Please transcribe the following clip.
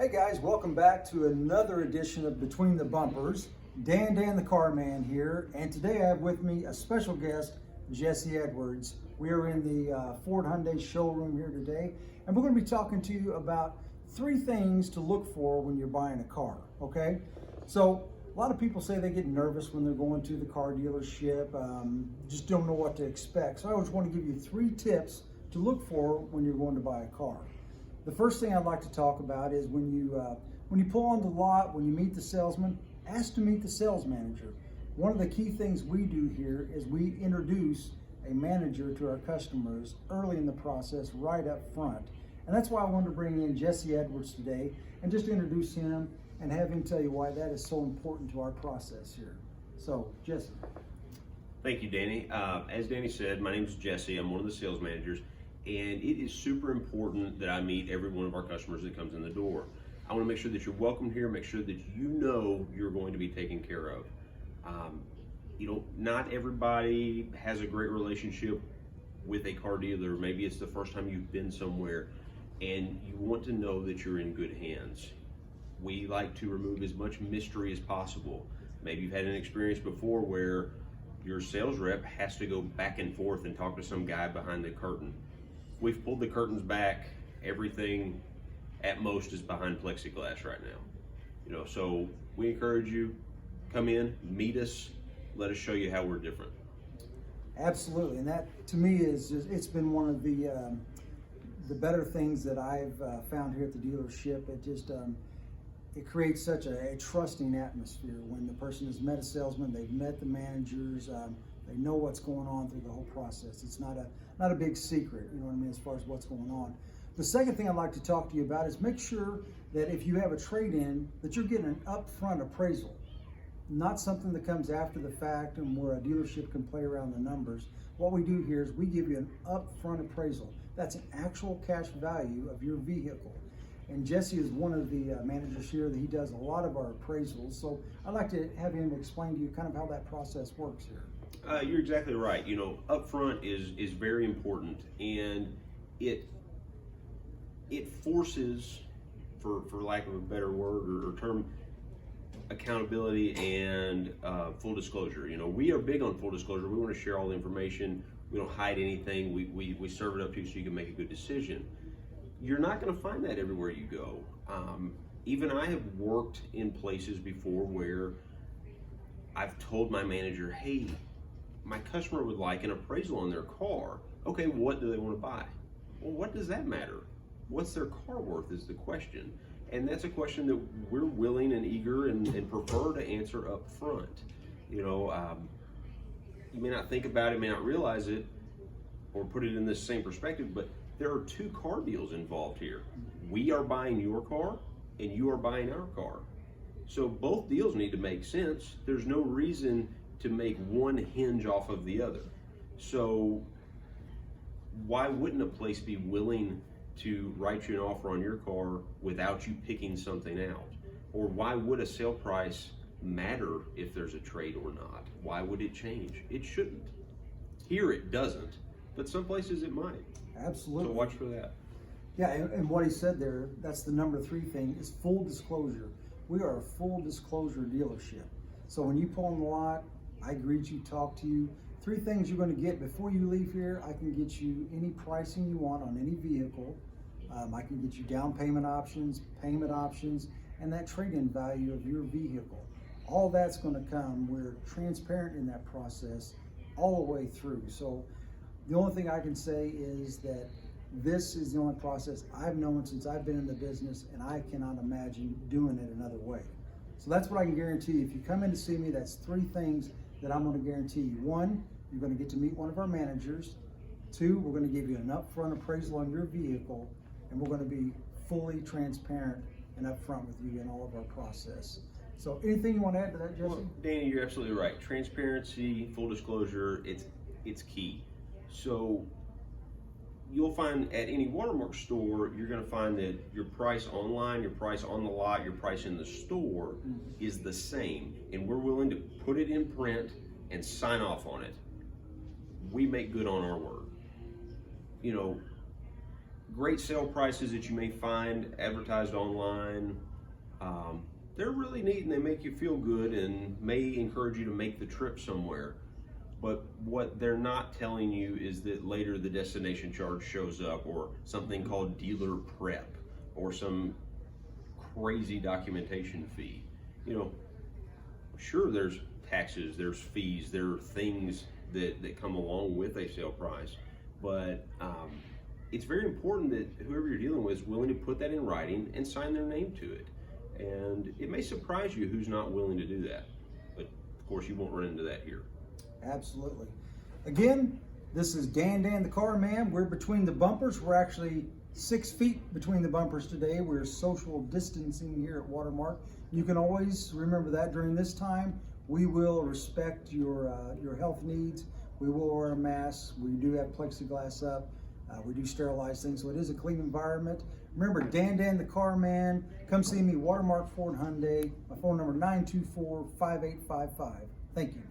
Hey guys, welcome back to another edition of Between the Bumpers. Dan the Car Man here, and today I have with me a special guest, Jesse Edwards. We are in the Ford Hyundai showroom here today, and we're going to be talking to you about 3 things to look for when you're buying a car, okay? So, a lot of people say they get nervous when they're going to the car dealership, just don't know what to expect. So I always want to give you 3 tips to look for when you're going to buy a car. The first thing I'd like to talk about is when you pull on the lot, when you meet the salesman, ask to meet the sales manager. One of the key things we do here is we introduce a manager to our customers early in the process, right up front. And that's why I wanted to bring in Jesse Edwards today and just introduce him and have him tell you why that is so important to our process here. So, Jesse. Thank you, Danny. As Danny said, my name is Jesse. I'm one of the sales managers. And it is super important that I meet every one of our customers that comes in the door. I want to make sure that you're welcome here, make sure that you know you're going to be taken care of. Not everybody has a great relationship with a car dealer. Maybe it's the first time you've been somewhere, and you want to know that you're in good hands. We like to remove as much mystery as possible. Maybe you've had an experience before where your sales rep has to go back and forth and talk to some guy behind the curtain. We've pulled the curtains back. Everything at most is behind plexiglass right now. So we encourage you, come in, meet us, let us show you how we're different. Absolutely, and that to me it's been one of the better things that I've found here at the dealership. It creates such a trusting atmosphere when the person has met a salesman, they've met the managers, they know what's going on through the whole process. It's not a big secret, you know what I mean, as far as what's going on. The second thing I'd like to talk to you about is make sure that if you have a trade-in, that you're getting an upfront appraisal, not something that comes after the fact and where a dealership can play around the numbers. What we do here is we give you an upfront appraisal. That's an actual cash value of your vehicle. And Jesse is one of the managers here that he does a lot of our appraisals. So I'd like to have him explain to you kind of how that process works here. You're exactly right. Upfront is very important, and it forces, for lack of a better word or term, accountability and full disclosure. We are big on full disclosure. We want to share all the information. We don't hide anything. We serve it up to you so you can make a good decision. You're not going to find that everywhere you go. Even I have worked in places before where I've told my manager, hey, my customer would like an appraisal on their car. Okay, what do they want to buy? Well, what does that matter? What's their car worth is the question. And that's a question that we're willing and eager and prefer to answer up front. You may not think about it, may not realize it, or put it in this same perspective, but there are 2 car deals involved here. We are buying your car, and you are buying our car. So both deals need to make sense. There's no reason to make one hinge off of the other. So why wouldn't a place be willing to write you an offer on your car without you picking something out? Or why would a sale price matter if there's a trade or not? Why would it change? It shouldn't. Here it doesn't, but some places it might. Absolutely. So watch for that. Yeah, and what he said there, that's the number 3 thing, is full disclosure. We are a full disclosure dealership. So when you pull on the lot, I greet you, talk to you. 3 things you're going to get before you leave here. I can get you any pricing you want on any vehicle. I can get you down payment options, and that trade-in value of your vehicle. All that's going to come. We're transparent in that process all the way through. So the only thing I can say is that this is the only process I've known since I've been in the business, and I cannot imagine doing it another way. So that's what I can guarantee you. If you come in to see me, that's 3 things that I'm going to guarantee you. 1, you're going to get to meet one of our managers. 2, we're going to give you an upfront appraisal on your vehicle, and we're going to be fully transparent and upfront with you in all of our process. So anything you want to add to that, Jesse? Well, Danny, you're absolutely right. Transparency, full disclosure, it's key. So you'll find at any Watermark store, you're going to find that your price online, your price on the lot, your price in the store is the same. And we're willing to put it in print and sign off on it. We make good on our word. great sale prices that you may find advertised online. They're really neat and they make you feel good and may encourage you to make the trip somewhere. But what they're not telling you is that later the destination charge shows up, or something called dealer prep, or some crazy documentation fee. You know, sure, there's taxes, there's fees, there are things that come along with a sale price, but it's very important that whoever you're dealing with is willing to put that in writing and sign their name to it. And it may surprise you who's not willing to do that, but of course you won't run into that here. Absolutely. Again, this is Dan the Car Man. We're between the bumpers. We're actually 6 feet between the bumpers today. We're social distancing here at Watermark. You can always remember that during this time. We will respect your health needs. We will wear a mask. We do have plexiglass up. We do sterilize things, so it is a clean environment. Remember, Dan the Car Man. Come see me, Watermark Ford Hyundai. My phone number 924-5855. Thank you.